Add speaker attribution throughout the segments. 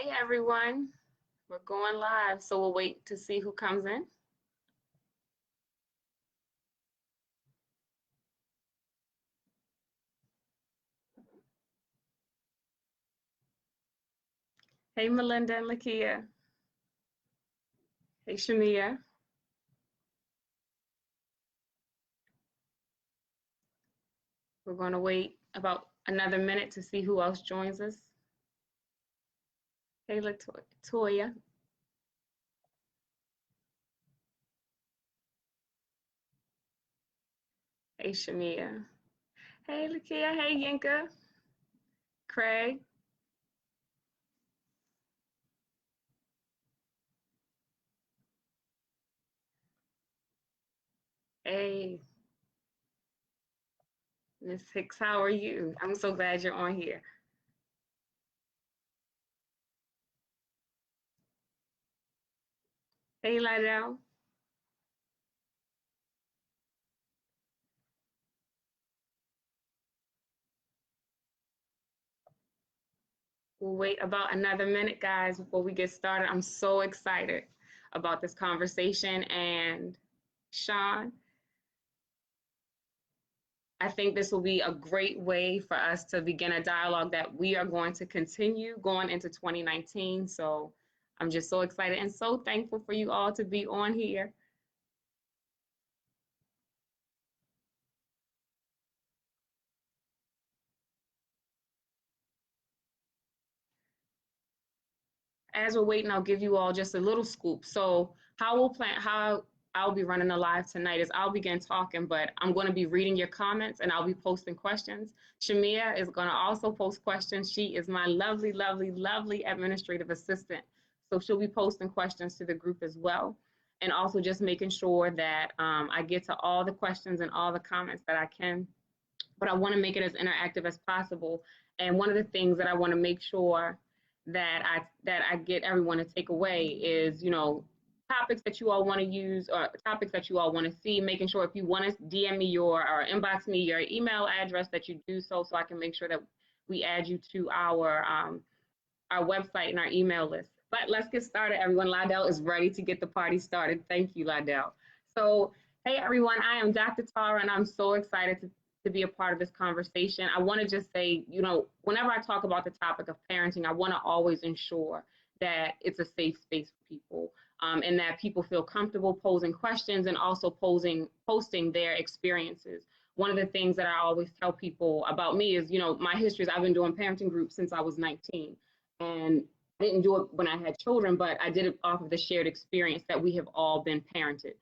Speaker 1: Hey everyone, we're going live, so we'll wait to see who comes in. Hey Melinda and Lakia. Hey Shamia. We're going to wait about another minute to see who else joins us. Hey Latoya. Hey Shamia. Hey Lakia. Hey Yinka. Craig. Hey Miss Hicks, how are you? I'm so glad you're on here. Hey Lydell. We'll wait about another minute, guys, before we get started. I'm so excited about this conversation. And Sean, I think this will be a great way for us to begin a dialogue that we are going to continue going into 2019. So I'm just so excited and so thankful for you all to be on here. As we're waiting, I'll give you all just a little scoop. So how I'll be running the live tonight is I'll begin talking, but I'm going to be reading your comments and I'll be posting questions. Shamia is going to also post questions. She is my lovely, lovely, lovely administrative assistant. So she'll be posting questions to the group as well. And also just making sure that I get to all the questions and all the comments that I can. But I want to make it as interactive as possible. And one of the things that I want to make sure that I get everyone to take away is, topics that you all want to use or topics that you all want to see, making sure if you want to DM me or inbox me your email address that you do so I can make sure that we add you to our website and our email list. But let's get started, everyone. Lydell is ready to get the party started. Thank you, Lydell. So, hey, everyone, I am Dr. Tara, and I'm so excited to be a part of this conversation. I want to just say, whenever I talk about the topic of parenting, I want to always ensure that it's a safe space for people and that people feel comfortable posing questions and also posting their experiences. One of the things that I always tell people about me is, my history is I've been doing parenting groups since I was 19. And I didn't do it when I had children, but I did it off of the shared experience that we have all been parented.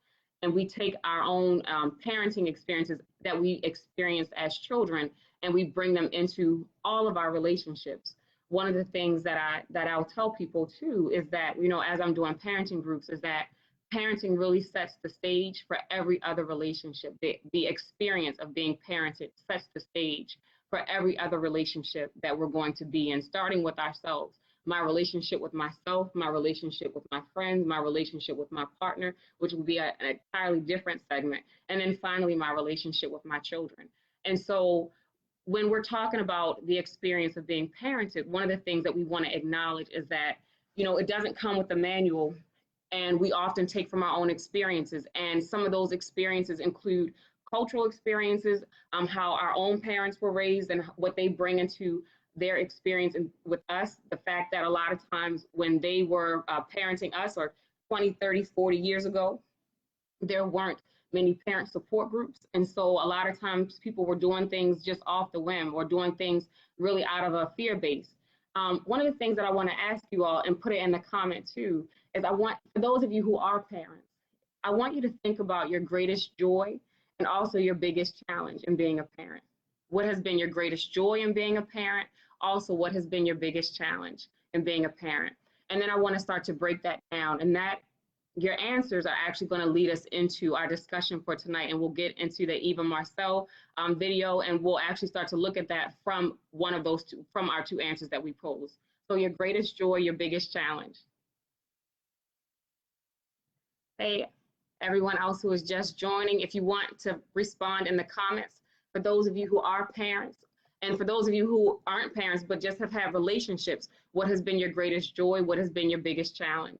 Speaker 1: And we take our own parenting experiences that we experienced as children and we bring them into all of our relationships. One of the things that I'll tell people too is that, as I'm doing parenting groups, is that parenting really sets the stage for every other relationship. The experience of being parented sets the stage for every other relationship that we're going to be in, starting with ourselves. My relationship with myself, my relationship with my friends, my relationship with my partner, which will be an entirely different segment. And then finally, my relationship with my children. And so when we're talking about the experience of being parented, one of the things that we want to acknowledge is that, it doesn't come with a manual and we often take from our own experiences. And some of those experiences include cultural experiences, how our own parents were raised and what they bring into their experience with us. The fact that a lot of times when they were parenting us or 20, 30, 40 years ago, there weren't many parent support groups. And so a lot of times people were doing things just off the whim or doing things really out of a fear base. One of the things that I want to ask you all and put it in the comment too is for those of you who are parents, I want you to think about your greatest joy and also your biggest challenge in being a parent. What has been your greatest joy in being a parent? Also, what has been your biggest challenge in being a parent? And then I want to start to break that down. And that your answers are actually going to lead us into our discussion for tonight. And we'll get into the Eva Marcel video, and we'll actually start to look at that from one of those two, from our two answers that we posed. So your greatest joy, your biggest challenge. Hey, everyone else who is just joining, if you want to respond in the comments, for those of you who are parents, And for those of you who aren't parents, but just have had relationships, what has been your greatest joy? What has been your biggest challenge?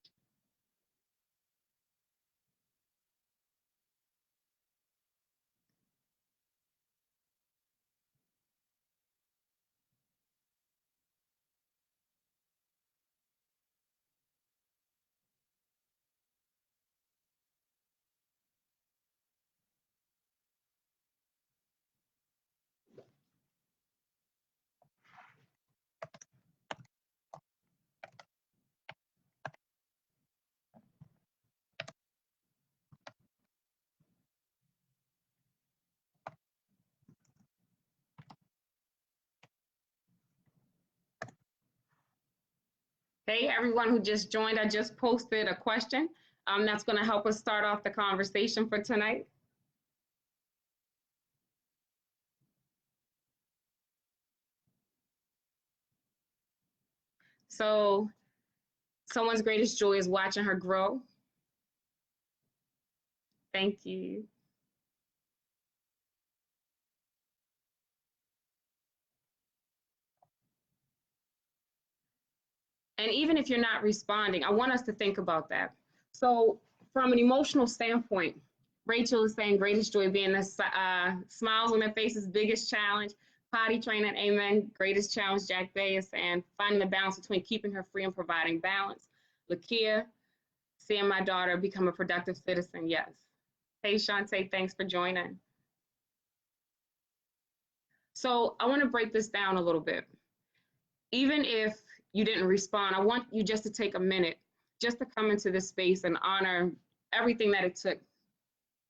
Speaker 1: Hey, everyone who just joined, I just posted a question that's going to help us start off the conversation for tonight. So, someone's greatest joy is watching her grow. Thank you. And even if you're not responding, I want us to think about that. So, from an emotional standpoint, Rachel is saying greatest joy being the smiles on their faces, biggest challenge. Potty training, amen. Greatest challenge, Jack Bay is saying finding the balance between keeping her free and providing balance. Lakia, seeing my daughter become a productive citizen, yes. Hey, Shantae, thanks for joining. So I want to break this down a little bit. Even if you didn't respond, I want you just to take a minute just to come into this space and honor everything that it took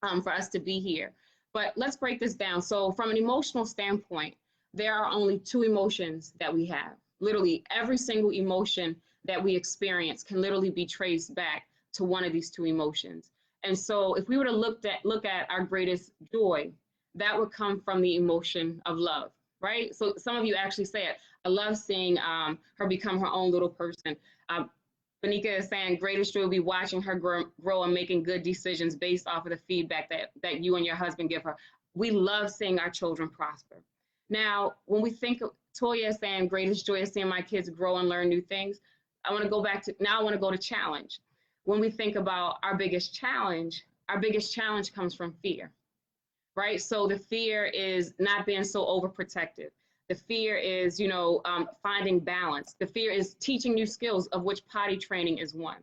Speaker 1: for us to be here. But let's break this down. So from an emotional standpoint, there are only two emotions that we have. Literally every single emotion that we experience can literally be traced back to one of these two emotions. And so if we were to look at our greatest joy, that would come from the emotion of love, right? So some of you actually say it. I love seeing her become her own little person. Benika is saying greatest joy will be watching her grow and making good decisions based off of the feedback that you and your husband give her. We love seeing our children prosper. Now, when we think of Toya saying greatest joy is seeing my kids grow and learn new things, I want to go back to now. I want to go to challenge. When we think about our biggest challenge comes from fear, right? So the fear is not being so overprotective. The fear is, finding balance. The fear is teaching new skills, of which potty training is one.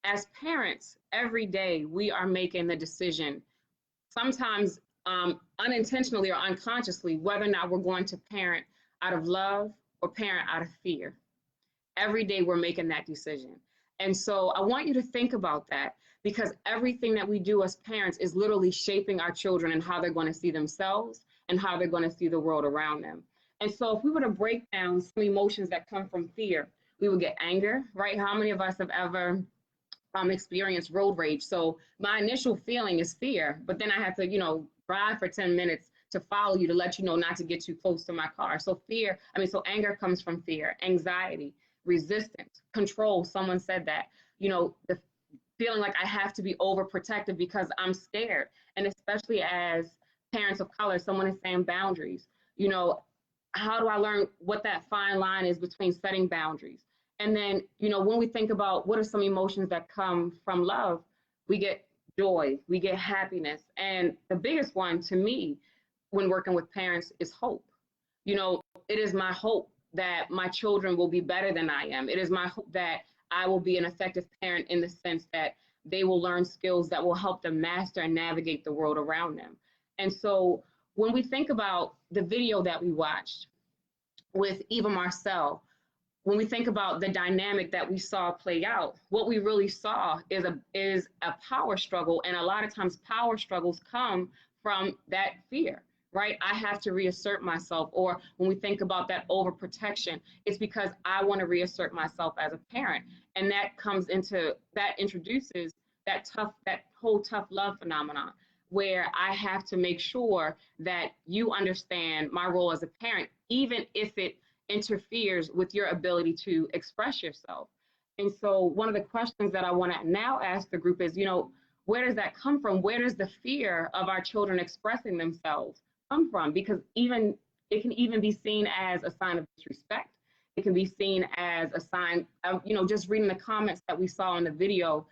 Speaker 1: As parents, every day we are making the decision, sometimes unintentionally or unconsciously, whether or not we're going to parent out of love or parent out of fear. Every day we're making that decision. And so I want you to think about that, because everything that we do as parents is literally shaping our children and how they're going to see themselves and how they're going to see the world around them. And so if we were to break down some emotions that come from fear, we would get anger, right? How many of us have ever experienced road rage? So my initial feeling is fear, but then I have to, drive for 10 minutes to follow you to let you know not to get too close to my car. So anger comes from fear, anxiety, resistance, control. Someone said that, the feeling like I have to be overprotective because I'm scared. And especially as parents of color, someone is saying boundaries. How do I learn what that fine line is between setting boundaries? And then, when we think about what are some emotions that come from love, we get joy, we get happiness. And the biggest one to me when working with parents is hope. It is my hope that my children will be better than I am. It is my hope that I will be an effective parent in the sense that they will learn skills that will help them master and navigate the world around them. And so when we think about the video that we watched with Eva Marcel, when we think about the dynamic that we saw play out, what we really saw is a power struggle. And a lot of times power struggles come from that fear, right? I have to reassert myself. Or when we think about that overprotection, it's because I want to reassert myself as a parent. And that introduces that whole tough love phenomenon, where I have to make sure that you understand my role as a parent, even if it interferes with your ability to express yourself. And so one of the questions that I want to now ask the group is, where does that come from? Where does the fear of our children expressing themselves come from? Because even It can even be seen as a sign of disrespect. It can be seen as a sign of, just reading the comments that we saw in the video,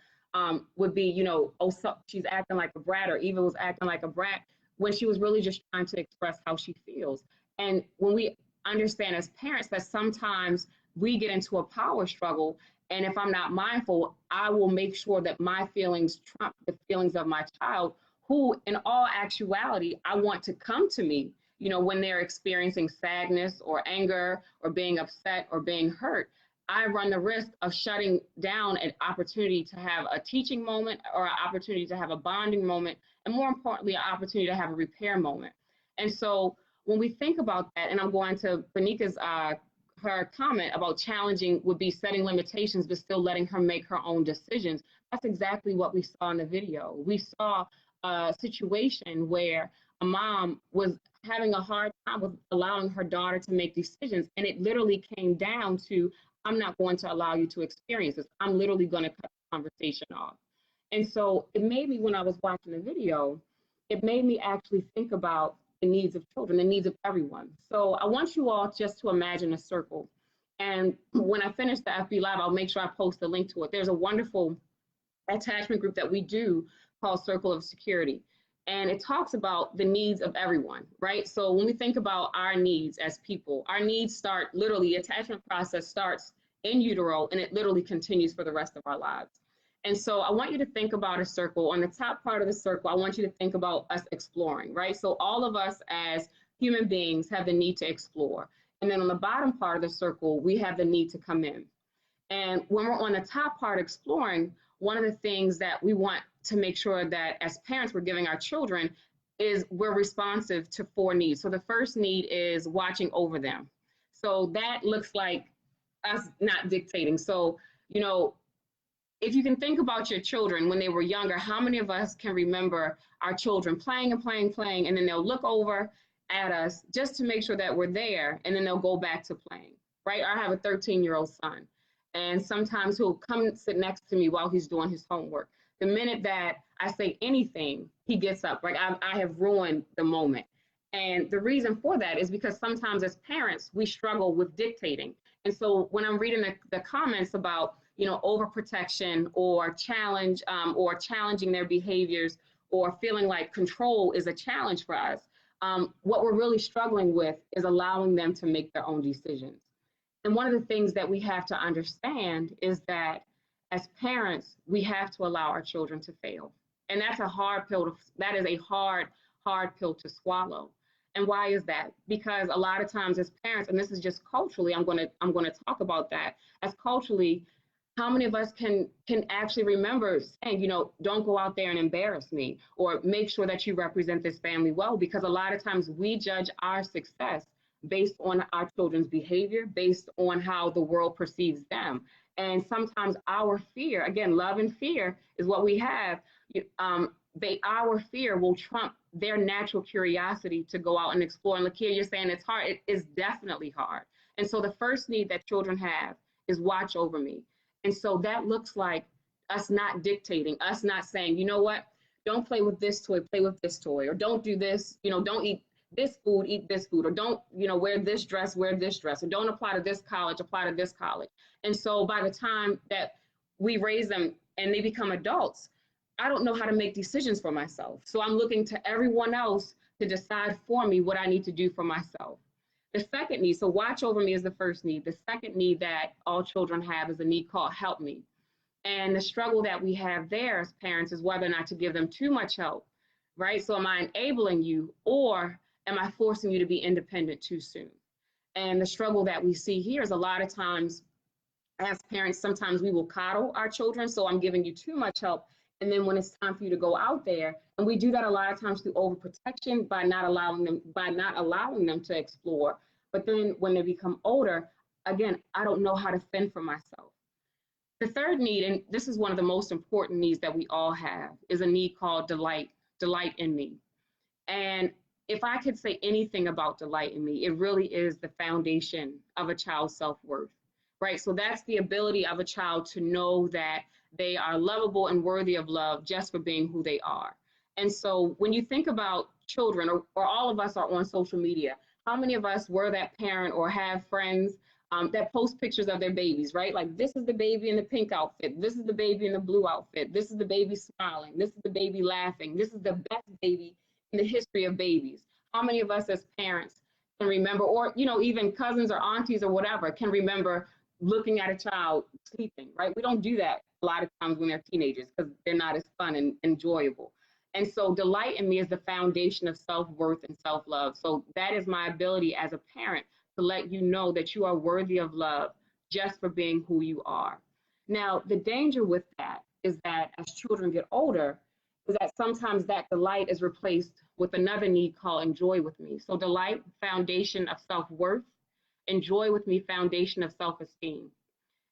Speaker 1: would be, oh, so she's acting like a brat, or Eva was acting like a brat, when she was really just trying to express how she feels. And when we understand as parents that sometimes we get into a power struggle, and if I'm not mindful, I will make sure that my feelings trump the feelings of my child, who in all actuality, I want to come to me, when they're experiencing sadness or anger or being upset or being hurt. I run the risk of shutting down an opportunity to have a teaching moment, or an opportunity to have a bonding moment, and more importantly, an opportunity to have a repair moment. And so when we think about that, and I'm going to Benika's her comment about challenging would be setting limitations, but still letting her make her own decisions. That's exactly what we saw in the video. We saw a situation where a mom was having a hard time with allowing her daughter to make decisions. And it literally came down to, I'm not going to allow you to experience this. I'm literally going to cut the conversation off. And so it made me, when I was watching the video, it made me actually think about the needs of children, the needs of everyone. So I want you all just to imagine a circle. And when I finish the FB Live, I'll make sure I post a link to it. There's a wonderful attachment group that we do called Circle of Security. And it talks about the needs of everyone, right? So when we think about our needs as people, our needs start literally, attachment process starts in utero, and it literally continues for the rest of our lives. And so I want you to think about a circle. On the top part of the circle, I want you to think about us exploring, right? So all of us as human beings have the need to explore. And then on the bottom part of the circle, we have the need to come in. And when we're on the top part exploring, one of the things that we want to make sure that as parents we're giving our children is we're responsive to 4 needs. So the first need is watching over them. So that looks like us not dictating. So, if you can think about your children when they were younger, how many of us can remember our children playing and playing, playing, and then they'll look over at us just to make sure that we're there, and then they'll go back to playing, right? I have a 13-year-old son, and sometimes he'll come sit next to me while he's doing his homework. The minute that I say anything, he gets up, like I have ruined the moment. And the reason for that is because sometimes as parents, we struggle with dictating. And so when I'm reading the comments about, overprotection or challenge, or challenging their behaviors, or feeling like control is a challenge for us, what we're really struggling with is allowing them to make their own decisions. And one of the things that we have to understand is that as parents, we have to allow our children to fail. And that's a hard pill that is a hard pill to swallow. And why is that? Because a lot of times as parents, and this is just culturally, I'm going to talk about that, as culturally, how many of us can actually remember saying, don't go out there and embarrass me, or make sure that you represent this family well? Because a lot of times we judge our success based on our children's behavior, based on how the world perceives them. And sometimes our fear, again, love and fear is what we have. Our fear will trump their natural curiosity to go out and explore. And Lakia, you're saying it's hard. It is definitely hard. And so the first need that children have is watch over me. And so that looks like us not dictating, us not saying, you know what, don't play with this toy, play with this toy, or don't do this, don't eat this food, eat this food, or don't, wear this dress, or don't apply to this college, apply to this college. And so by the time that we raise them and they become adults, I don't know how to make decisions for myself. So I'm looking to everyone else to decide for me what I need to do for myself. The second need, so watch over me is the first need. The second need that all children have is a need called help me. And the struggle that we have there as parents is whether or not to give them too much help, right? So am I enabling you, or am I forcing you to be independent too soon? And the struggle that we see here is a lot of times as parents, sometimes we will coddle our children. So I'm giving you too much help. And then when it's time for you to go out there, and we do that a lot of times through overprotection by not allowing them to explore. But then when they become older, again, I don't know how to fend for myself. The third need, and this is one of the most important needs that we all have, is a need called delight in me. And if I could say anything about delight in me, it really is the foundation of a child's self-worth, right? So that's the ability of a child to know that they are lovable and worthy of love just for being who they are. And so when you think about children, or all of us are on social media, how many of us were that parent or have friends that post pictures of their babies, right? Like, this is the baby in the pink outfit. This is the baby in the blue outfit. This is the baby smiling. This is the baby laughing. This is the best baby in the history of babies. How many of us as parents can remember, or, even cousins or aunties or whatever, can remember looking at a child sleeping, right? We don't do that a lot of times when they're teenagers because they're not as fun and enjoyable. And so delight in me is the foundation of self-worth and self-love. So that is my ability as a parent to let you know that you are worthy of love just for being who you are. Now, the danger with that is that as children get older, is that sometimes that delight is replaced with another need called enjoy with me. So delight, foundation of self-worth, enjoy with me, foundation of self-esteem.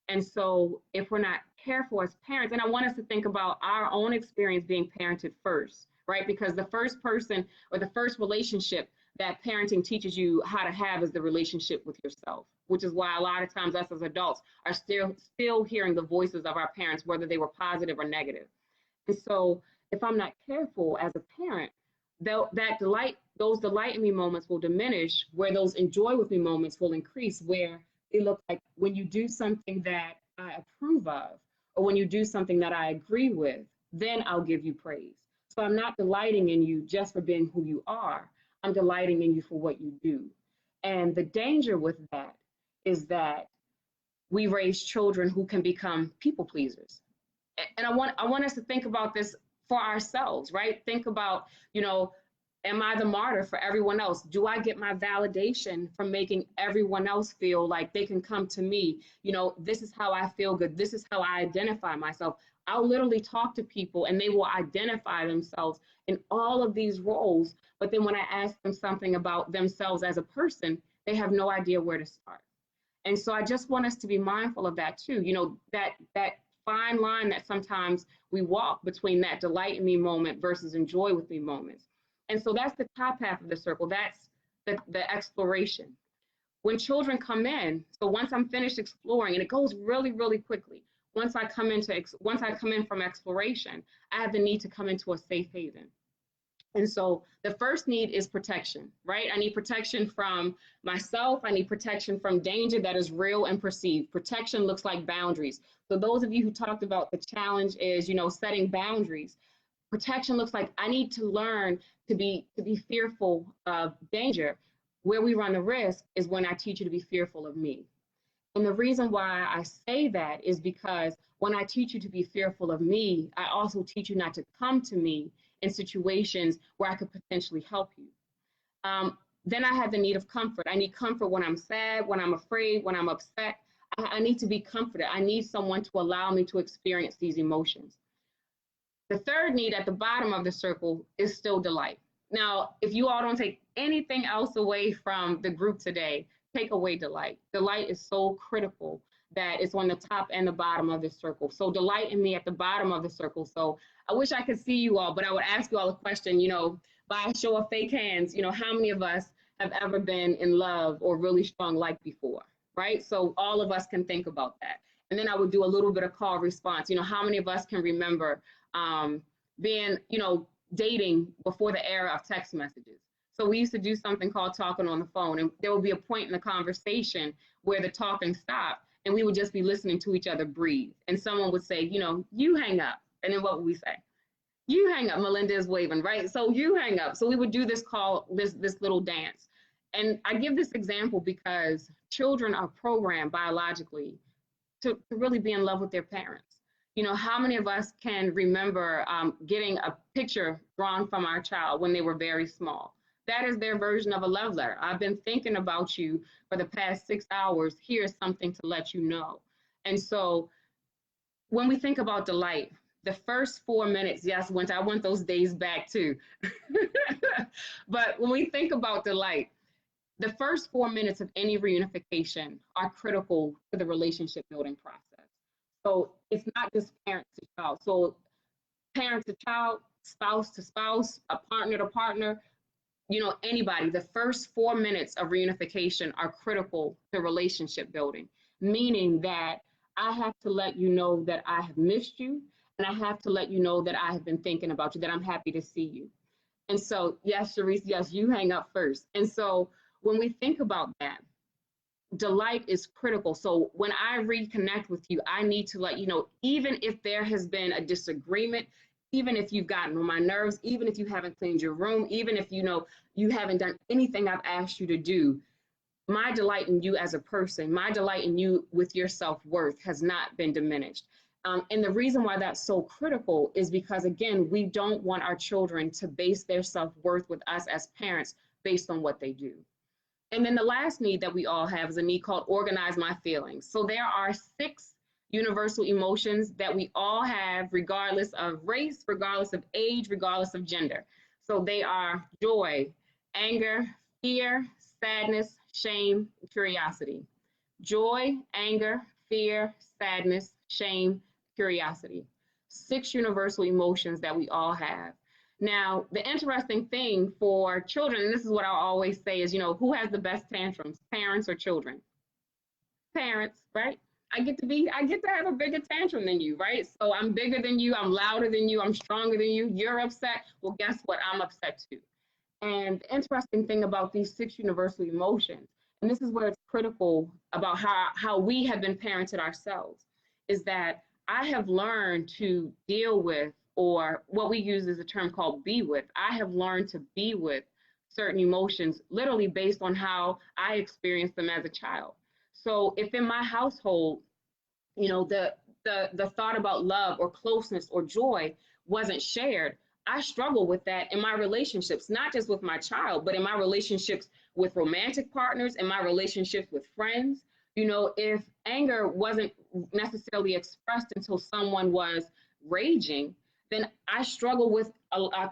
Speaker 1: And so if we're not careful as parents, and I want us to think about our own experience being parented first, right? Because the first person or the first relationship that parenting teaches you how to have is the relationship with yourself, which is why a lot of times us as adults are still hearing the voices of our parents, whether they were positive or negative. And so if I'm not careful as a parent, those delight in me moments will diminish, where those enjoy with me moments will increase, where they look like when you do something that I approve of, or when you do something that I agree with, then I'll give you praise. So I'm not delighting in you just for being who you are. I'm delighting in you for what you do. And the danger with that is that we raise children who can become people pleasers. And I want us to think about this for ourselves, right? Think about, am I the martyr for everyone else? Do I get my validation from making everyone else feel like they can come to me? This is how I feel good. This is how I identify myself. I'll literally talk to people and they will identify themselves in all of these roles. But then when I ask them something about themselves as a person, they have no idea where to start. And so I just want us to be mindful of that too. That fine line that sometimes we walk between that delight in me moment versus enjoy with me moments. And so that's the top half of the circle. That's the exploration. When children come in, so once I'm finished exploring, and it goes really, really quickly. Once I come in from exploration, I have the need to come into a safe haven. And so the first need is protection, right? I need protection from myself. I need protection from danger that is real and perceived. Protection looks like boundaries. So those of you who talked about the challenge is, setting boundaries. Protection looks like I need to learn to be fearful of danger. Where we run the risk is when I teach you to be fearful of me. And the reason why I say that is because when I teach you to be fearful of me, I also teach you not to come to me in situations where I could potentially help you. Then I have the need of comfort. I need comfort when I'm sad, when I'm afraid, when I'm upset. I need to be comforted. I need someone to allow me to experience these emotions. The third need at the bottom of the circle is still delight. Now, if you all don't take anything else away from the group today, take away delight. Delight is so critical that it's on the top and the bottom of the circle. So delight in me at the bottom of the circle. So I wish I could see you all, but I would ask you all a question, by a show of fake hands, how many of us have ever been in love or really strong like before, right? So all of us can think about that. And then I would do a little bit of call response. How many of us can remember being, dating before the era of text messages? So we used to do something called talking on the phone, and there would be a point in the conversation where the talking stopped, and we would just be listening to each other breathe. And someone would say, you hang up. And then what would we say? You hang up. Melinda is waving, right? So you hang up. So we would do this little dance. And I give this example because children are programmed biologically to really be in love with their parents. How many of us can remember getting a picture drawn from our child when they were very small? That is their version of a love letter. I've been thinking about you for the past 6 hours. Here's something to let you know. And so when we think about delight, the first 4 minutes, yes, I want those days back too. But when we think about delight, the first 4 minutes of any reunification are critical to the relationship building process. So it's not just parent to child. So parent to child, spouse to spouse, a partner to partner, anybody, the first 4 minutes of reunification are critical to relationship building, meaning that I have to let you know that I have missed you, and I have to let you know that I have been thinking about you, that I'm happy to see you. And so, yes, Sharice, yes, you hang up first. And so when we think about that, delight is critical. So when I reconnect with you, I need to let you know, even if there has been a disagreement, even if you've gotten on my nerves, even if you haven't cleaned your room, even if you know you haven't done anything I've asked you to do, my delight in you as a person, my delight in you with your self-worth has not been diminished. And the reason why that's so critical is because, again, we don't want our children to base their self-worth with us as parents based on what they do. And then the last need that we all have is a need called organize my feelings. So there are 6 universal emotions that we all have, regardless of race, regardless of age, regardless of gender. So they are joy, anger, fear, sadness, shame, curiosity. Joy, anger, fear, sadness, shame, curiosity. 6 universal emotions that we all have. Now, the interesting thing for children, and this is what I always say, is, who has the best tantrums, parents or children? Parents, right? I get to have a bigger tantrum than you, right? So I'm bigger than you, I'm louder than you, I'm stronger than you. You're upset. Well, guess what? I'm upset too. And the interesting thing about these 6 universal emotions, and this is where it's critical about how we have been parented ourselves, is that I have learned to deal with, or what we use is a term called be with. I have learned to be with certain emotions literally based on how I experienced them as a child. So if in my household, the thought about love or closeness or joy wasn't shared, I struggle with that in my relationships, not just with my child, but in my relationships with romantic partners, in my relationships with friends. If anger wasn't necessarily expressed until someone was raging, then I struggle with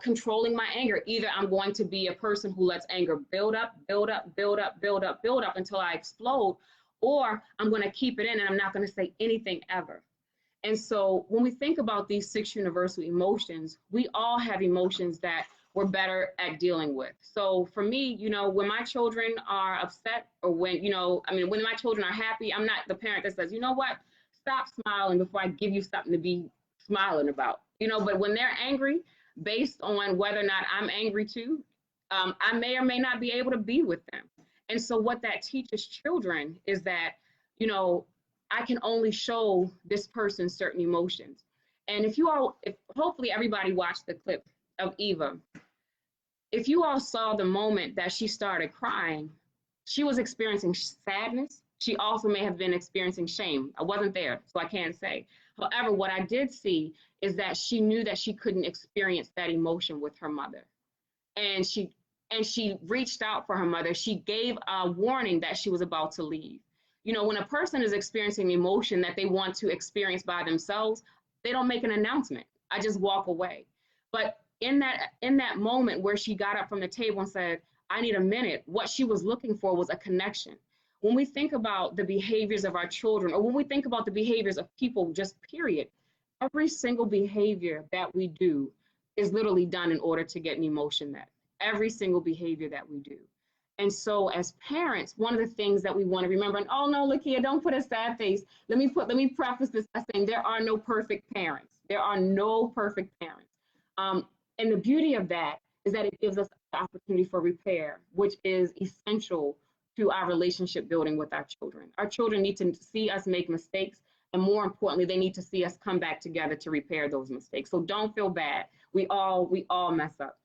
Speaker 1: controlling my anger. Either I'm going to be a person who lets anger build up, build up, build up, build up, build up until I explode, or I'm going to keep it in and I'm not going to say anything ever. And so when we think about these 6 universal emotions, we all have emotions that we're better at dealing with. So for me, when my children are upset, or when my children are happy, I'm not the parent that says, you know what, stop smiling before I give you something to be smiling about. But when they're angry, based on whether or not I'm angry too, I may or may not be able to be with them. And so what that teaches children is that, I can only show this person certain emotions. And if hopefully everybody watched the clip of Eva, if you all saw the moment that she started crying, she was experiencing sadness. She also may have been experiencing shame. I wasn't there, so I can't say. However, what I did see is that she knew that she couldn't experience that emotion with her mother. And she reached out for her mother. She gave a warning that she was about to leave. When a person is experiencing emotion that they want to experience by themselves, they don't make an announcement. I just walk away. But in that moment where she got up from the table and said, I need a minute, what she was looking for was a connection. When we think about the behaviors of our children, or when we think about the behaviors of people, just period, every single behavior that we do is literally done in order to get an emotion met. Every single behavior that we do. And so as parents, one of the things that we want to remember, and oh no, Lakia, don't put a sad face. Let me preface this by saying there are no perfect parents. There are no perfect parents. And the beauty of that is that it gives us the opportunity for repair, which is essential to our relationship building with our children. Our children need to see us make mistakes, and more importantly, they need to see us come back together to repair those mistakes. So don't feel bad. We all mess up.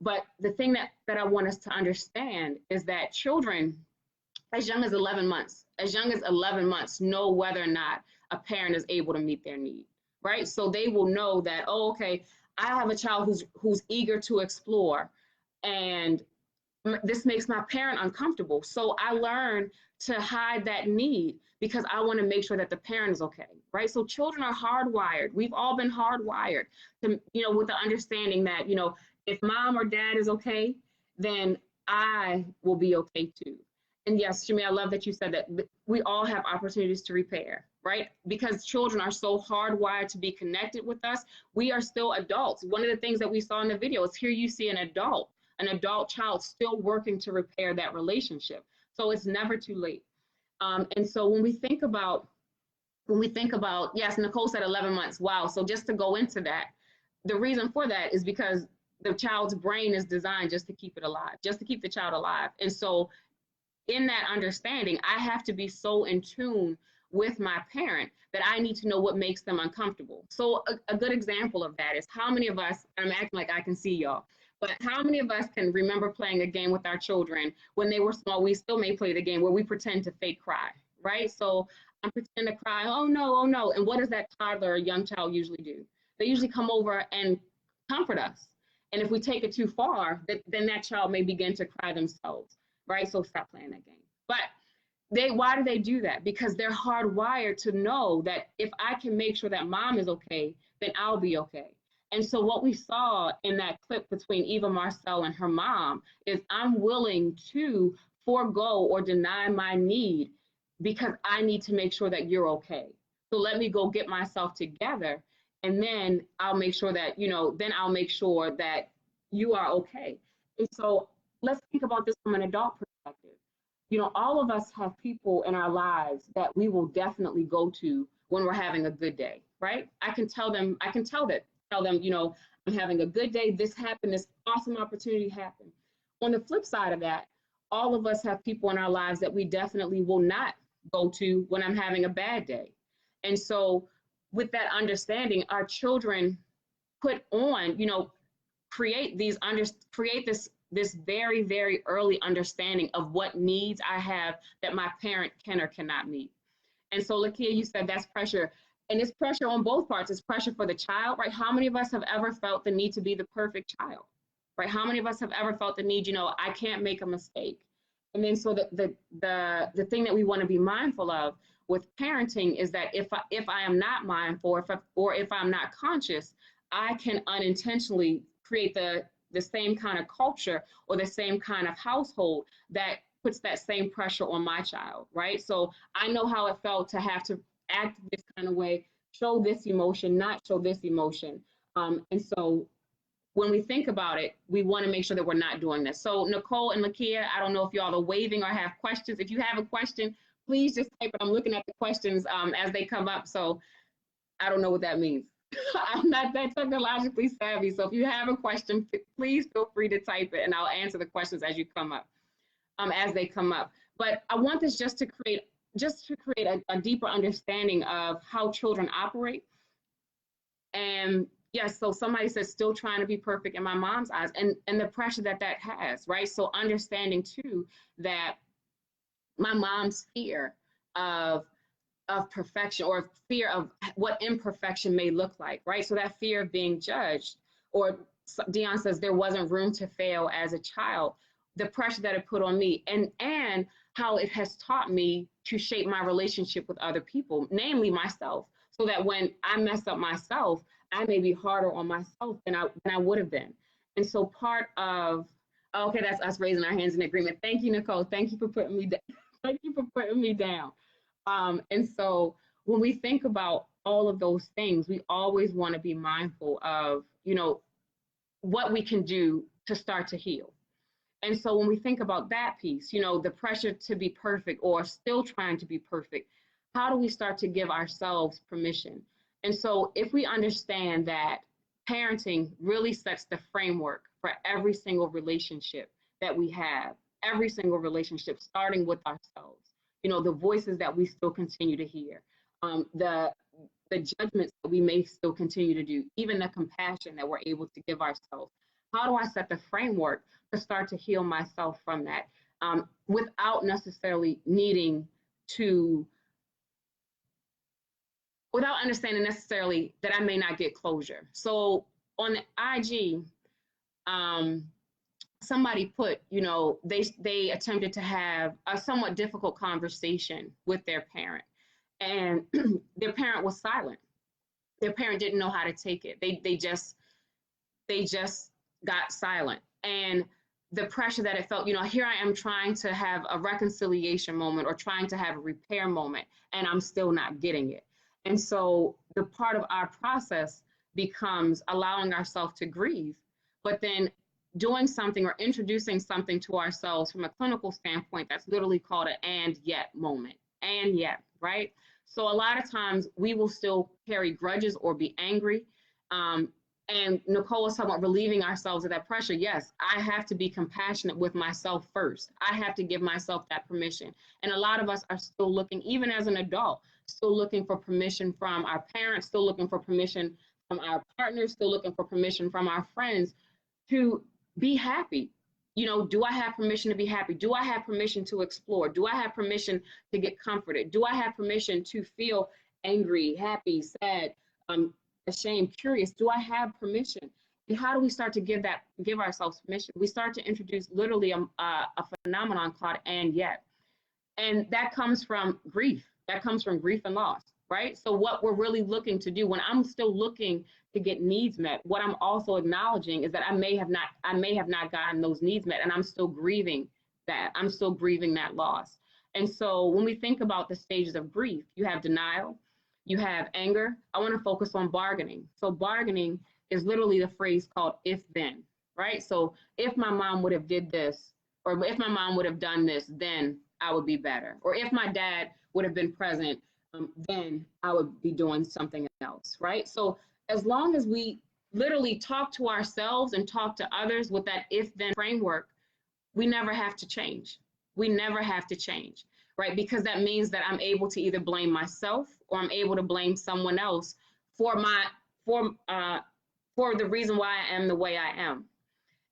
Speaker 1: But the thing that I want us to understand is that children as young as 11 months know whether or not a parent is able to meet their need, right? So they will know that, oh, okay, I have a child who's eager to explore, and this makes my parent uncomfortable. So I learn to hide that need because I want to make sure that the parent is okay, right? So children are hardwired. We've all been hardwired to, with the understanding that, if mom or dad is okay, then I will be okay too. And yes, Shami, I love that you said that we all have opportunities to repair, right? Because children are so hardwired to be connected with us. We are still adults. One of the things that we saw in the video is here you see an adult child still working to repair that relationship. So it's never too late. And so when we think about, yes, Nicole said 11 months. Wow. So just to go into that, the reason for that is because the child's brain is designed just to keep it alive, just to keep the child alive. And so in that understanding, I have to be so in tune with my parent that I need to know what makes them uncomfortable. So a good example of that is how many of us, I'm acting like I can see y'all, but how many of us can remember playing a game with our children when they were small? We still may play the game where we pretend to fake cry, right? So I'm pretending to cry, oh no, oh no. And what does that toddler or young child usually do? They usually come over and comfort us. And if we take it too far, then that child may begin to cry themselves, right? So stop playing that game. But why do they do that? Because they're hardwired to know that if I can make sure that mom is okay, then I'll be okay. And so what we saw in that clip between Eva Marcel and her mom is I'm willing to forego or deny my need because I need to make sure that you're okay. So let me go get myself together, and then I'll make sure that, then I'll make sure that you are okay. And so let's think about this from an adult perspective. All of us have people in our lives that we will definitely go to when we're having a good day, right? I can tell them, I'm having a good day. This happened, this awesome opportunity happened. On the flip side of that, all of us have people in our lives that we definitely will not go to when I'm having a bad day. And so with that understanding, our children put on, create this very, very early understanding of what needs I have that my parent can or cannot meet. And so, Lakia, you said that's pressure. And it's pressure on both parts. It's pressure for the child, right? How many of us have ever felt the need to be the perfect child, right? How many of us have ever felt the need, I can't make a mistake. And then so the thing that we want to be mindful of with parenting is that if I am not mindful, or if I'm not conscious, I can unintentionally create the same kind of culture or the same kind of household that puts that same pressure on my child, right? So I know how it felt to have to act this kind of way, show this emotion, not show this emotion. And so when we think about it, we want to make sure that we're not doing this. So Nicole and Lakia, I don't know if y'all are waving or have questions. If you have a question, please just type it. I'm looking at the questions as they come up. So I don't know what that means. I'm not that technologically savvy. So if you have a question, please feel free to type it and I'll answer the questions as you come up, as they come up. But I want this just to create a deeper understanding of how children operate. And yes, so somebody says still trying to be perfect in my mom's eyes, and the pressure that has, right? So understanding too that my mom's fear of perfection, or fear of what imperfection may look like, right? So that fear of being judged, or Dion says there wasn't room to fail as a child, the pressure that it put on me, and how it has taught me to shape my relationship with other people, namely myself, so that when I mess up myself, I may be harder on myself than I would have been. And so part of, okay, that's us raising our hands in agreement. Thank you, Nicole. Thank you for putting me down. Thank you for putting me down. And so when we think about all of those things, we always want to be mindful of, what we can do to start to heal. And so when we think about that piece, the pressure to be perfect or still trying to be perfect, how do we start to give ourselves permission? And so if we understand that parenting really sets the framework for every single relationship that we have, every single relationship, starting with ourselves, the voices that we still continue to hear, the judgments that we may still continue to do, even the compassion that we're able to give ourselves. How do I set the framework to start to heal myself from that, without necessarily needing to, without understanding necessarily that I may not get closure? So on the IG, somebody put, they attempted to have a somewhat difficult conversation with their parent, and their parent was silent. Their parent didn't know how to take it. They just got silent. And the pressure that it felt, here I am trying to have a reconciliation moment or trying to have a repair moment, and I'm still not getting it. And so the part of our process becomes allowing ourselves to grieve, but then doing something or introducing something to ourselves from a clinical standpoint that's literally called an and yet moment. And yet, right? So a lot of times we will still carry grudges or be angry. And Nicole was talking about relieving ourselves of that pressure. Yes, I have to be compassionate with myself first. I have to give myself that permission. And a lot of us are still looking, even as an adult, still looking for permission from our parents, still looking for permission from our partners, still looking for permission from our friends to be happy. You know, do I have permission to be happy? Do I have permission to explore? Do I have permission to get comforted? Do I have permission to feel angry, happy, sad, ashamed, curious? Do I have permission? And how do we start to give ourselves permission? We start to introduce literally a phenomenon called "and yet," and that comes from grief. That comes from grief and loss, right? So what we're really looking to do when I'm still looking to get needs met, what I'm also acknowledging is that I may have not gotten those needs met, and I'm still grieving that. I'm still grieving that loss. And so when we think about the stages of grief, you have denial, you have anger. I want to focus on bargaining. So bargaining is literally the phrase called if then, right? So if my mom would have did this, or if my mom would have done this, then I would be better. Or if my dad would have been present, then I would be doing something else, right? So as long as we literally talk to ourselves and talk to others with that if then framework, we never have to change. We never have to change, right? Because that means that I'm able to either blame myself or I'm able to blame someone else for for the reason why I am the way I am.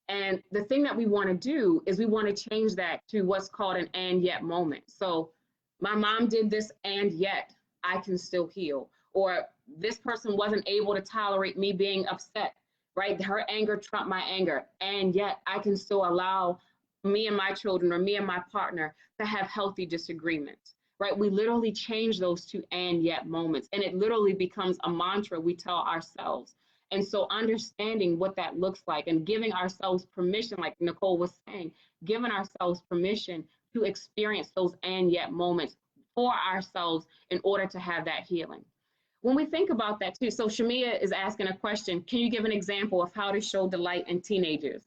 Speaker 1: And the thing that we want to do is we want to change that to what's called an "and yet" moment. So my mom did this and yet I can still heal. Or this person wasn't able to tolerate me being upset, right? Her anger trumped my anger, and yet I can still allow me and my children or me and my partner to have healthy disagreements, right? We literally change those to "and yet" moments, and it literally becomes a mantra we tell ourselves. And so understanding what that looks like and giving ourselves permission, like Nicole was saying, giving ourselves permission to experience those "and yet" moments for ourselves in order to have that healing. When we think about that too, so Shamia is asking a question, can you give an example of how to show delight in teenagers?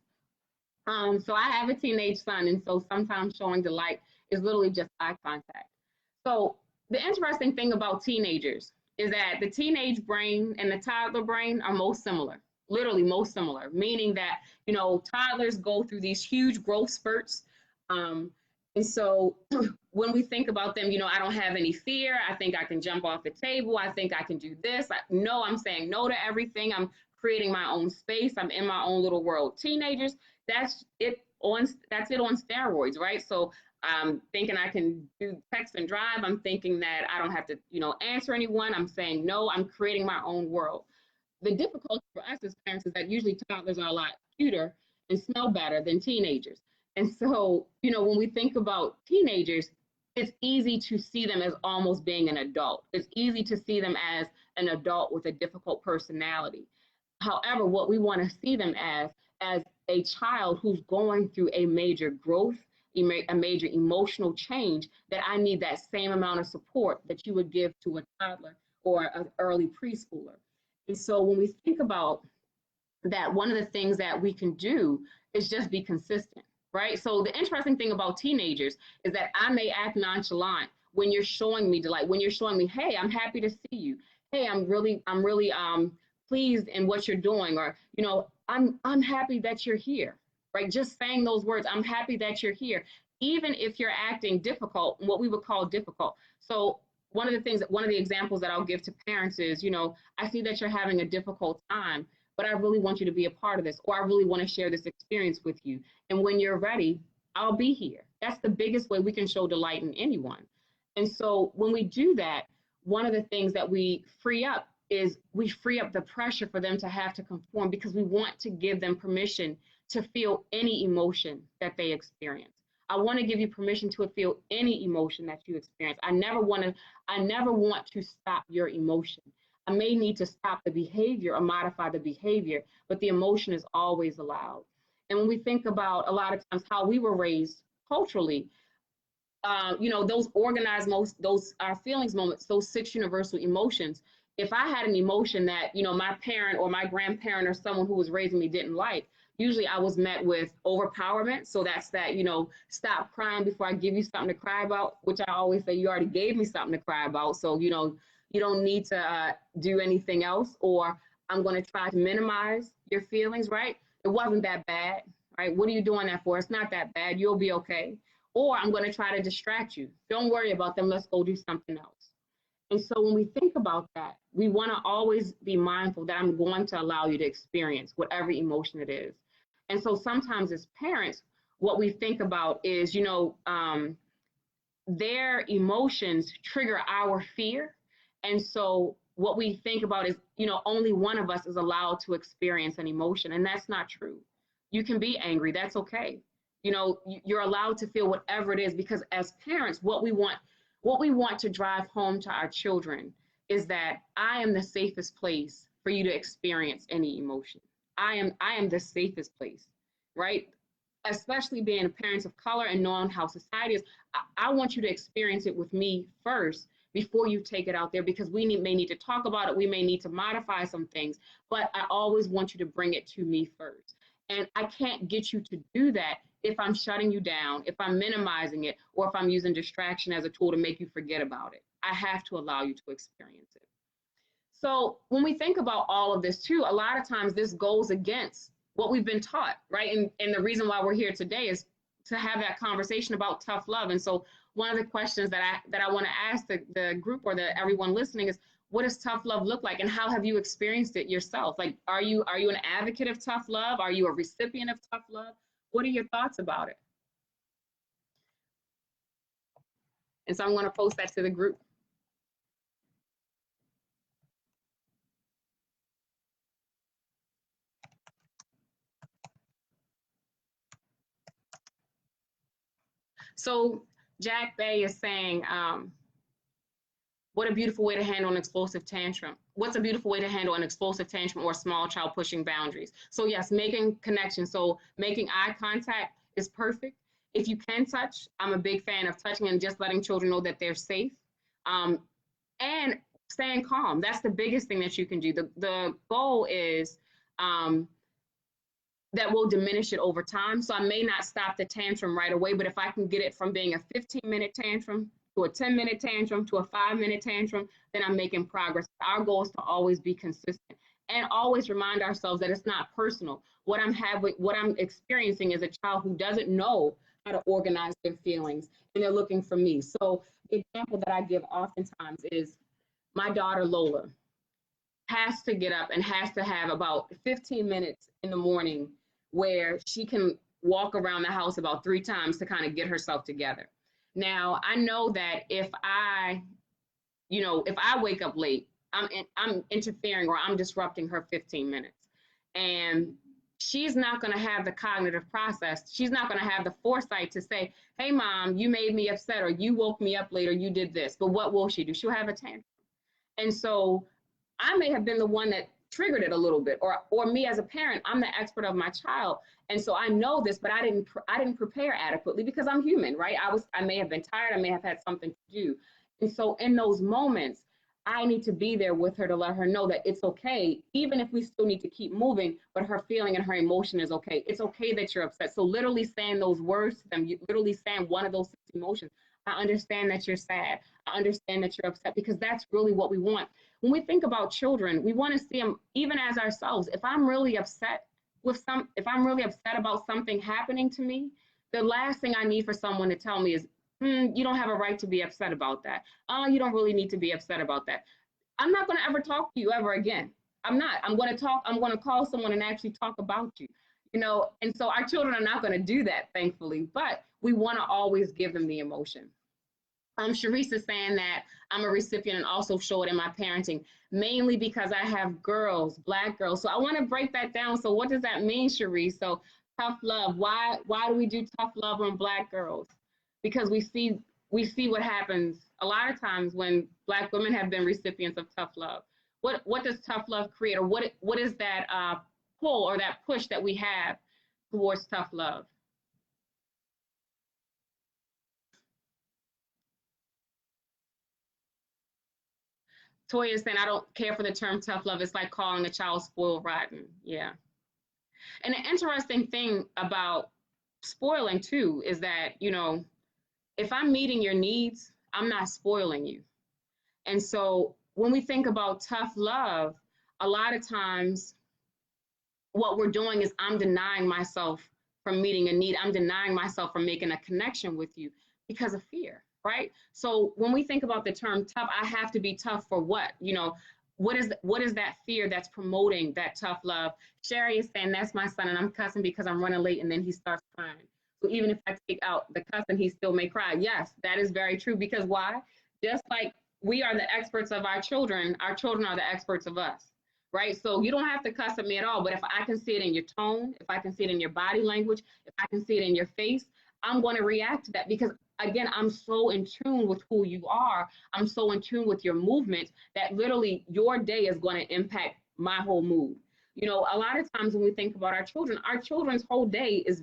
Speaker 1: So I have a teenage son, and so sometimes showing delight is literally just eye contact. So the interesting thing about teenagers is that the teenage brain and the toddler brain are most similar, literally most similar, meaning that, you know, toddlers go through these huge growth spurts. And so when we think about them, you know, I don't have any fear. I think I can jump off the table. I think I can do this. No, I'm saying no to everything. I'm creating my own space. I'm in my own little world. Teenagers, that's it on steroids, right? So I'm thinking I can do text and drive. I'm thinking that I don't have to, you know, answer anyone. I'm saying no, I'm creating my own world. The difficulty for us as parents is that usually toddlers are a lot cuter and smell better than teenagers. And so, you know, when we think about teenagers, it's easy to see them as almost being an adult. It's easy to see them as an adult with a difficult personality. However, what we want to see them as a child who's going through a major growth, a major emotional change, that I need that same amount of support that you would give to a toddler or an early preschooler. And so when we think about that, one of the things that we can do is just be consistent, right? So the interesting thing about teenagers is that I may act nonchalant when you're showing me delight, when you're showing me, hey, I'm happy to see you. Hey, I'm really pleased in what you're doing, or, you know, I'm happy that you're here, right? Just saying those words, I'm happy that you're here, even if you're acting difficult, what we would call difficult. So one of the examples that I'll give to parents is, you know, I see that you're having a difficult time, but I really want you to be a part of this, or I really want to share this experience with you. And when you're ready, I'll be here. That's the biggest way we can show delight in anyone. And so when we do that, one of the things that we free up is we free up the pressure for them to have to conform, because we want to give them permission to feel any emotion that they experience. I want to give you permission to feel any emotion that you experience. I never want to stop your emotion. I may need to stop the behavior or modify the behavior, but the emotion is always allowed. And when we think about a lot of times how we were raised culturally, you know, those organized those our feelings moments, those 6 universal emotions. If I had an emotion that, you know, my parent or my grandparent or someone who was raising me didn't like, usually I was met with overpowerment. So that's that, you know, stop crying before I give you something to cry about, which I always say, you already gave me something to cry about. So, you know, you don't need to do anything else. Or I'm going to try to minimize your feelings, right? It wasn't that bad, right? What are you doing that for? It's not that bad. You'll be okay. Or I'm going to try to distract you. Don't worry about them. Let's go do something else. And so when we think about that, we want to always be mindful that I'm going to allow you to experience whatever emotion it is. And so sometimes as parents, what we think about is, their emotions trigger our fear. And so what we think about is, only one of us is allowed to experience an emotion. And that's not true. You can be angry. That's okay. You're allowed to feel whatever it is, because as parents, what we want to drive home to our children is that I am the safest place for you to experience any emotion. I am the safest place, right? Especially being parents of color and knowing how society is, I want you to experience it with me first before you take it out there, because may need to talk about it. We may need to modify some things, but I always want you to bring it to me first. And I can't get you to do that if I'm shutting you down, if I'm minimizing it, or if I'm using distraction as a tool to make you forget about it. I have to allow you to experience it. So when we think about all of this too, a lot of times this goes against what we've been taught, right? And the reason why we're here today is to have that conversation about tough love. And so one of the questions that I want to ask the group or everyone listening is, what does tough love look like, and how have you experienced it yourself? Like, are you an advocate of tough love? Are you a recipient of tough love? What are your thoughts about it? And so I'm going to post that to the group. So Jack Bay is saying, what a beautiful way to handle an explosive tantrum. What's a beautiful way to handle an explosive tantrum or a small child pushing boundaries? So yes, making connections. So making eye contact is perfect. If you can touch, I'm a big fan of touching and just letting children know that they're safe. And staying calm. That's the biggest thing that you can do. The goal is that will diminish it over time. So I may not stop the tantrum right away, but if I can get it from being a 15-minute tantrum to a 10-minute tantrum to a 5-minute tantrum, then I'm making progress. Our goal is to always be consistent and always remind ourselves that it's not personal. What I'm experiencing is a child who doesn't know how to organize their feelings, and they're looking for me. So the example that I give oftentimes is my daughter Lola has to get up and has to have about 15 minutes in the morning where she can walk around the house about 3 times to kind of get herself together. Now, I know that if I wake up late, I'm interfering or I'm disrupting her 15 minutes. And she's not going to have the cognitive process. She's not going to have the foresight to say, hey, mom, you made me upset, or you woke me up late, or you did this. But what will she do? She'll have a tantrum. And so I may have been the one that triggered it a little bit, or me as a parent, I'm the expert of my child. And so I know this, but I didn't prepare adequately because I'm human, right? I may have been tired. I may have had something to do. And so in those moments, I need to be there with her to let her know that it's okay, even if we still need to keep moving, but her feeling and her emotion is okay. It's okay that you're upset. So literally saying those words to them, literally saying one of those 6 emotions. I understand that you're sad. I understand that you're upset, because that's really what we want. When we think about children, we want to see them even as ourselves. If I'm really upset about something happening to me, the last thing I need for someone to tell me is, you don't have a right to be upset about that. Oh, you don't really need to be upset about that. I'm not going to ever talk to you ever again. I'm not. I'm going to call someone and actually talk about you. And so our children are not going to do that, thankfully, but we want to always give them the emotion. Sharice is saying that I'm a recipient and also show it in my parenting, mainly because I have girls, Black girls. So I want to break that down. So what does that mean, Sharice? So tough love. Why do we do tough love on Black girls? Because we see what happens a lot of times when Black women have been recipients of tough love. What does tough love create, or what is that pull or that push that we have towards tough love? Toya is saying, I don't care for the term tough love. It's like calling a child spoiled rotten. Yeah. And the interesting thing about spoiling too is that, if I'm meeting your needs, I'm not spoiling you. And so when we think about tough love, a lot of times what we're doing is I'm denying myself from meeting a need. I'm denying myself from making a connection with you because of fear, right? So when we think about the term tough, I have to be tough for what? You know, what is that fear that's promoting that tough love? Sherry is saying that's my son and I'm cussing because I'm running late and then he starts crying. So even if I take out the cussing, he still may cry. Yes, that is very true because why? Just like we are the experts of our children are the experts of us, right? So you don't have to cuss at me at all, but if I can see it in your tone, if I can see it in your body language, if I can see it in your face, I'm going to react to that because again, I'm so in tune with who you are. I'm so in tune with your movement that literally your day is going to impact my whole mood. You know, a lot of times when we think about our children's whole day is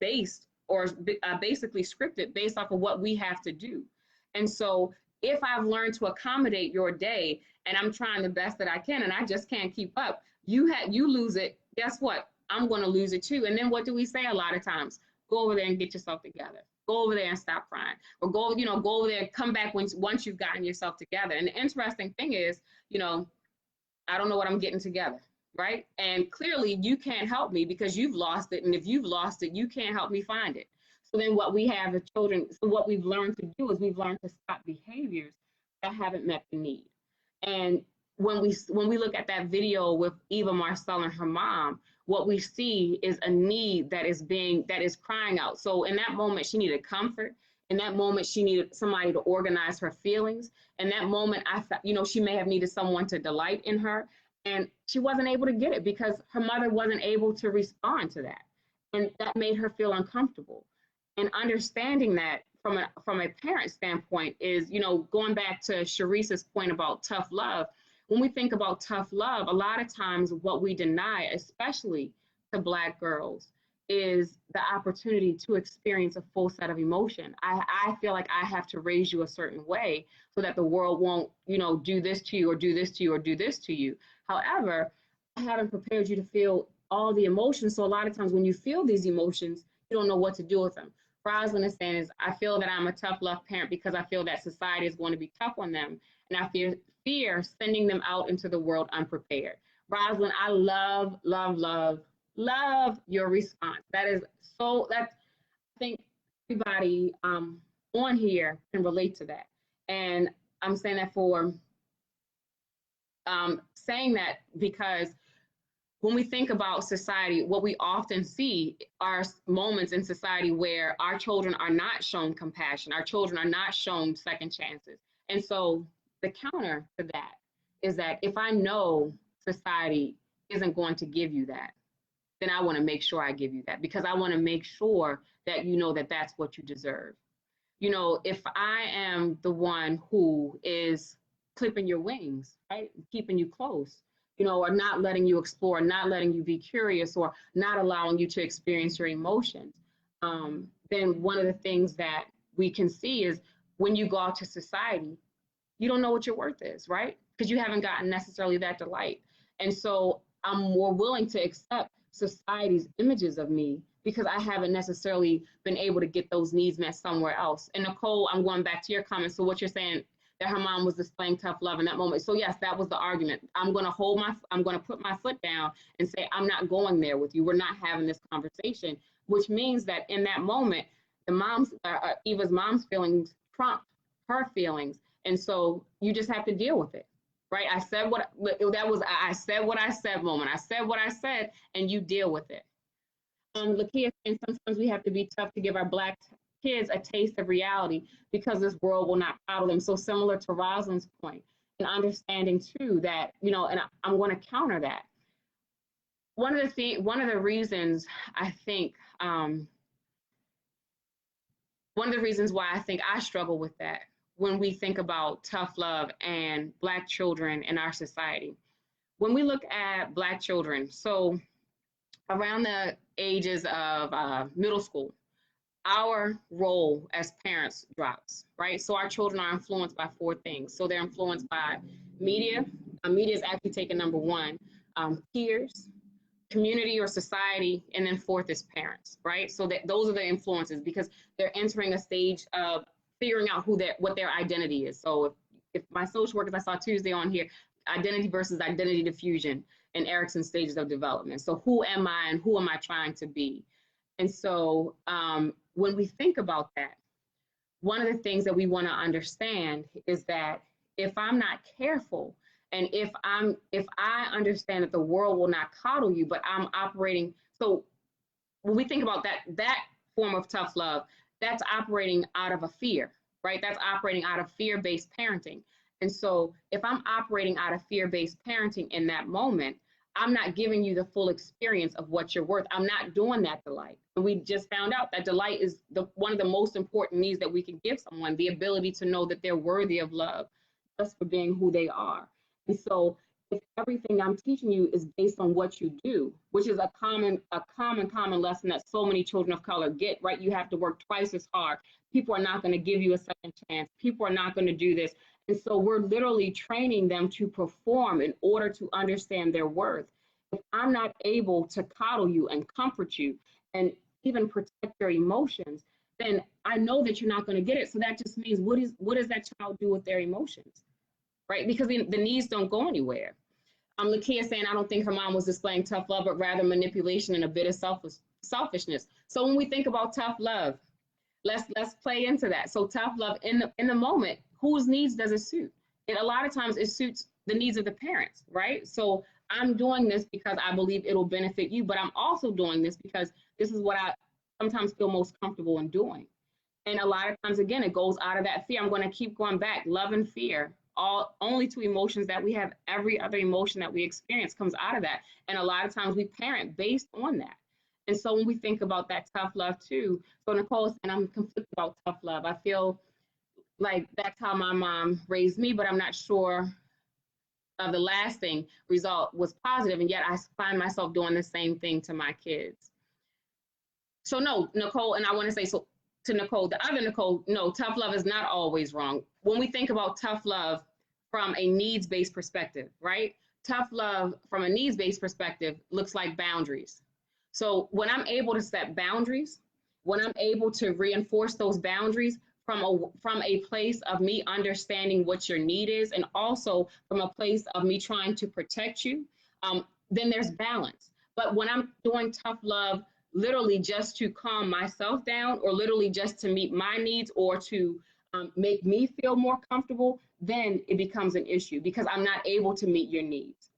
Speaker 1: based or basically scripted based off of what we have to do. And so if I've learned to accommodate your day and I'm trying the best that I can and I just can't keep up, you lose it. Guess what? I'm going to lose it too. And then what do we say a lot of times? Go over there and get yourself together. Go over there and stop crying, or go over there and come back once you've gotten yourself together. And the interesting thing is, I don't know what I'm getting together, right? And clearly you can't help me because you've lost it. And if you've lost it, you can't help me find it. So then what we have as children, so what we've learned to do is we've learned to stop behaviors that haven't met the need. And when we look at that video with Eva Marcel and her mom, what we see is a need that is crying out. So in that moment, she needed comfort. In that moment, she needed somebody to organize her feelings. In that moment, she may have needed someone to delight in her. And she wasn't able to get it because her mother wasn't able to respond to that. And that made her feel uncomfortable. And understanding that from a parent standpoint is, going back to Sharice's point about tough love. When we think about tough love, a lot of times what we deny, especially to Black girls, is the opportunity to experience a full set of emotion. I feel like I have to raise you a certain way so that the world won't, do this to you or do this to you or do this to you. However, I haven't prepared you to feel all the emotions. So a lot of times when you feel these emotions, you don't know what to do with them. Rosalind is saying I feel that I'm a tough love parent because I feel that society is going to be tough on them. And I fear sending them out into the world unprepared. Rosalind, I love, love, love, love your response. I think everybody on here can relate to that. And I'm saying that because when we think about society, what we often see are moments in society where our children are not shown compassion, our children are not shown second chances. And so the counter to that is that if I know society isn't going to give you that, then I want to make sure I give you that because I want to make sure that you know that that's what you deserve. If I am the one who is clipping your wings, right, keeping you close, or not letting you explore, not letting you be curious, or not allowing you to experience your emotions, then one of the things that we can see is when you go out to society, you don't know what your worth is, right? Because you haven't gotten necessarily that delight. And so I'm more willing to accept society's images of me because I haven't necessarily been able to get those needs met somewhere else. And Nicole, I'm going back to your comments. So what you're saying, that her mom was displaying tough love in that moment. So yes, that was the argument. I'm going to put my foot down and say, I'm not going there with you. We're not having this conversation, which means that in that moment, Eva's mom's feelings trumped her feelings. And so you just have to deal with it, right? I said what I said moment. I said what I said, and you deal with it. Lakia, and sometimes we have to be tough to give our Black kids a taste of reality because this world will not coddle them. So similar to Rosalind's point, and understanding too that, and I'm going to counter that. One of the reasons I think, one of the reasons why I think I struggle with that when we think about tough love and Black children in our society, when we look at Black children, so around the ages of middle school, our role as parents drops, right? So our children are influenced by 4 things. So they're influenced by media. Media is actually taking number 1, peers, community or society, and then 4th is parents, right? So those are the influences because they're entering a stage of figuring out what their identity is. So if my social workers I saw Tuesday on here identity versus identity diffusion in Erikson's stages of development. So who am I and who am I trying to be? And so when we think about that, one of the things that we want to understand is that if I'm not careful, and if I understand that the world will not coddle you, but I'm operating, so when we think about that form of tough love, that's operating out of a fear, right? That's operating out of fear-based parenting. And so if I'm operating out of fear-based parenting in that moment, I'm not giving you the full experience of what you're worth. I'm not doing that delight. And we just found out that delight is one of the most important needs that we can give someone, the ability to know that they're worthy of love just for being who they are. And so if everything I'm teaching you is based on what you do, which is a common lesson that so many children of color get, right? You have to work twice as hard. People are not going to give you a second chance. People are not going to do this. And so we're literally training them to perform in order to understand their worth. If I'm not able to coddle you and comfort you and even protect your emotions, then I know that you're not going to get it. So that just means what does that child do with their emotions, right? Because the needs don't go anywhere. Lakia saying, I don't think her mom was displaying tough love, but rather manipulation and a bit of selfishness. So when we think about tough love, let's play into that. So tough love in the moment, whose needs does it suit? And a lot of times it suits the needs of the parents, right? So I'm doing this because I believe it'll benefit you, but I'm also doing this because this is what I sometimes feel most comfortable in doing. And a lot of times, again, it goes out of that fear. I'm going to keep going back. Love and fear, only two emotions that we have. Every other emotion that we experience comes out of that. And a lot of times we parent based on that. And so when we think about that tough love too, so Nicole said, I'm conflicted about tough love. I feel like that's how my mom raised me, but I'm not sure the lasting result was positive, and yet I find myself doing the same thing to my kids. So no, Nicole, and I want to say so to Nicole, the other Nicole, no, tough love is not always wrong. When we think about tough love from a needs-based perspective, right? Tough love from a needs-based perspective looks like boundaries. So when I'm able to set boundaries, when I'm able to reinforce those boundaries from a place of me understanding what your need is, and also from a place of me trying to protect you, then there's balance. But when I'm doing tough love literally just to calm myself down, or literally just to meet my needs, or to make me feel more comfortable, then it becomes an issue because I'm not able to meet your needs.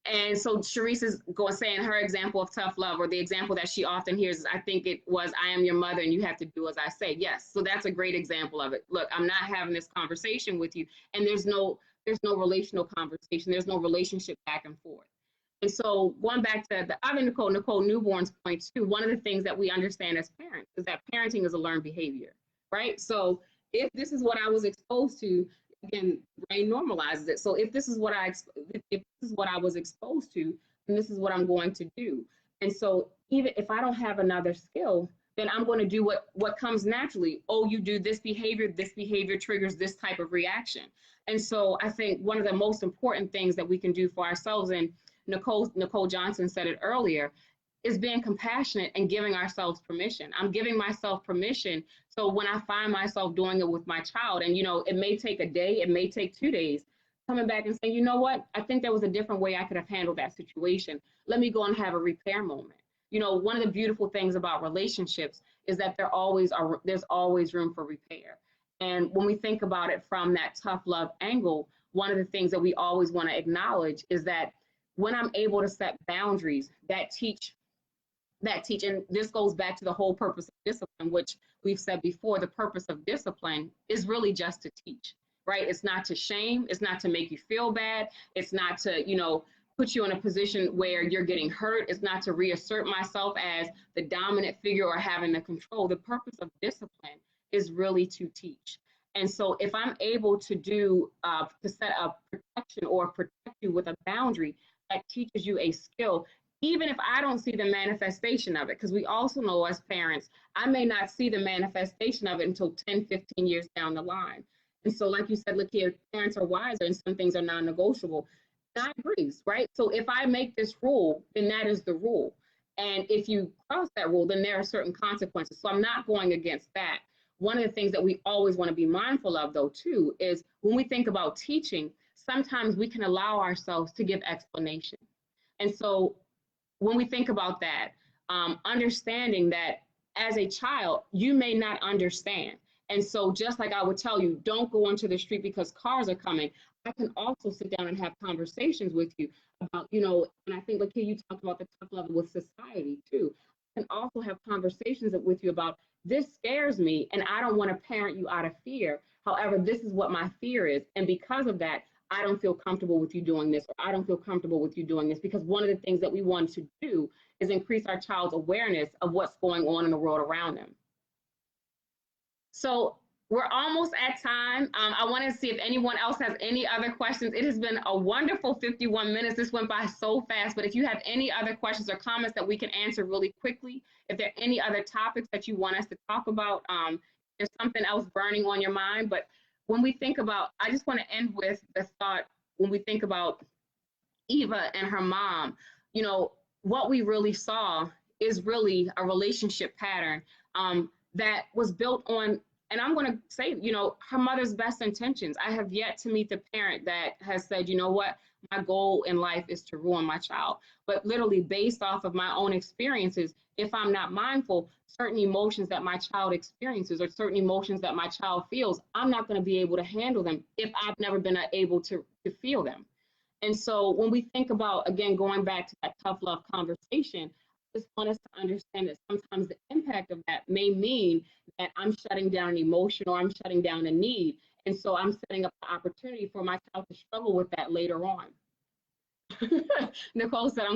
Speaker 1: And so Sharice is saying her example of tough love, or the example that she often hears is, I think it was, I am your mother and you have to do as I say. Yes, so that's a great example of it. Look, I'm not having this conversation with you, and there's no relational conversation. There's no relationship back and forth. And so going back to the other Nicole Newborn's point too, one of the things that we understand as parents is that parenting is a learned behavior, right? So if this is what I was exposed to, again, brain normalizes it. So if this is what I was exposed to, then this is what I'm going to do. And so even if I don't have another skill, then I'm going to do what comes naturally. Oh, you do this behavior triggers this type of reaction. And so I think one of the most important things that we can do for ourselves, and Nicole Johnson said it earlier, is being compassionate and giving ourselves permission. I'm giving myself permission. So when I find myself doing it with my child, and it may take a day, it may take 2 days, coming back and saying, you know what, I think there was a different way I could have handled that situation. Let me go and have a repair moment. One of the beautiful things about relationships is that there's always room for repair. And when we think about it from that tough love angle, one of the things that we always want to acknowledge is that when I'm able to set boundaries that teach, and this goes back to the whole purpose of discipline, which we've said before, the purpose of discipline is really just to teach, right? It's not to shame, it's not to make you feel bad, it's not to, put you in a position where you're getting hurt, it's not to reassert myself as the dominant figure or having the control. The purpose of discipline is really to teach. And so if I'm able to to set a protection or protect you with a boundary that teaches you a skill, even if I don't see the manifestation of it, because we also know as parents, I may not see the manifestation of it until 10, 15 years down the line. And so like you said, look here, parents are wiser and some things are non-negotiable. And I agree, right? So if I make this rule, then that is the rule. And if you cross that rule, then there are certain consequences. So I'm not going against that. one of the things that we always want to be mindful of, though, too, is when we think about teaching, sometimes we can allow ourselves to give explanation. And so when we think about that, understanding that as a child, you may not understand. And so, just like I would tell you, don't go onto the street because cars are coming. I can also sit down and have conversations with you about, and I think, like here, you talked about the tough level with society too. I can also have conversations with you about this scares me, and I don't want to parent you out of fear. However, this is what my fear is. And because of that, I don't feel comfortable with you doing this, or I don't feel comfortable with you doing this, because one of the things that we want to do is increase our child's awareness of what's going on in the world around them. So we're almost at time. I want to see if anyone else has any other questions. It has been a wonderful 51 minutes. This went by so fast, but if you have any other questions or comments that we can answer really quickly, if there are any other topics that you want us to talk about, there's something else burning on your mind. But when we think about, I just want to end with the thought, when we think about Eva and her mom, what we really saw is really a relationship pattern that was built on, and I'm going to say, her mother's best intentions. I have yet to meet the parent that has said, you know what, my goal in life is to ruin my child. But literally based off of my own experiences, if I'm not mindful, certain emotions that my child experiences or certain emotions that my child feels, I'm not going to be able to handle them if I've never been able to feel them. And so when we think about, again, going back to that tough love conversation, I just want us to understand that sometimes the impact of that may mean that I'm shutting down an emotion or I'm shutting down a need. And so I'm setting up the opportunity for my child to struggle with that later on. Nicole said,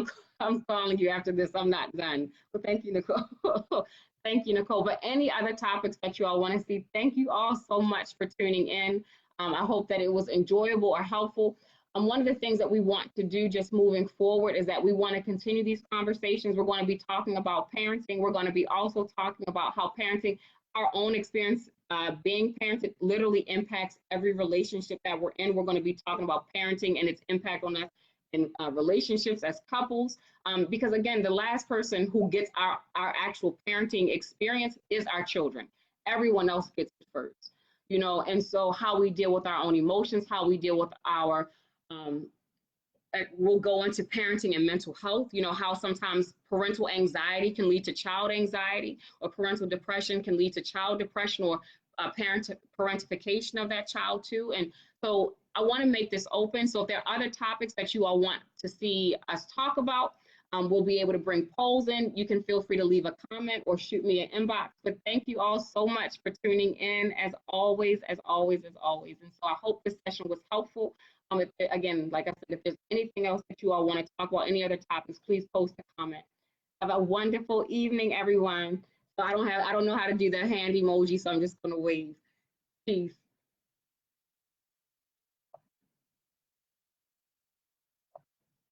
Speaker 1: I'm calling you after this. I'm not done. Well, thank you, Nicole. Thank you, Nicole. But any other topics that you all want to see, thank you all so much for tuning in. I hope that it was enjoyable or helpful. One of the things that we want to do just moving forward is that we want to continue these conversations. We're going to be talking about parenting. We're going to be also talking about how parenting, our own experience being parented, literally impacts every relationship that we're in. We're going to be talking about parenting and its impact on us in relationships as couples. Because again, the last person who gets our actual parenting experience is our children. Everyone else gets it first, and so how we deal with our own emotions, how we deal with our we'll go into parenting and mental health, how sometimes parental anxiety can lead to child anxiety, or parental depression can lead to child depression, or parentification of that child too. And so I want to make this open. So if there are other topics that you all want to see us talk about, we'll be able to bring polls in. You can feel free to leave a comment or shoot me an inbox. But thank you all so much for tuning in, as always, as always, as always. And so I hope this session was helpful. Again, like I said, if there's anything else that you all want to talk about, any other topics, please post a comment. Have a wonderful evening, everyone. So I don't know how to do the hand emoji, so I'm just going to wave. Peace.